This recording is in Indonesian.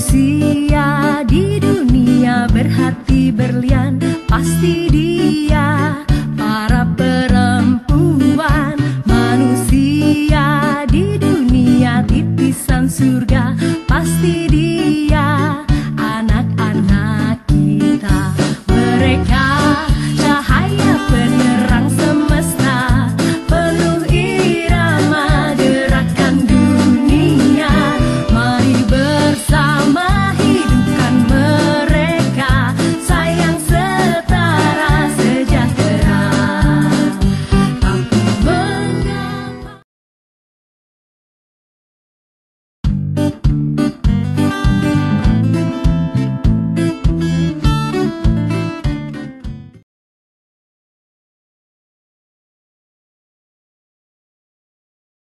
Manusia di dunia berhati berlian, pasti dia para perempuan. Manusia di dunia titisan surga, pasti dia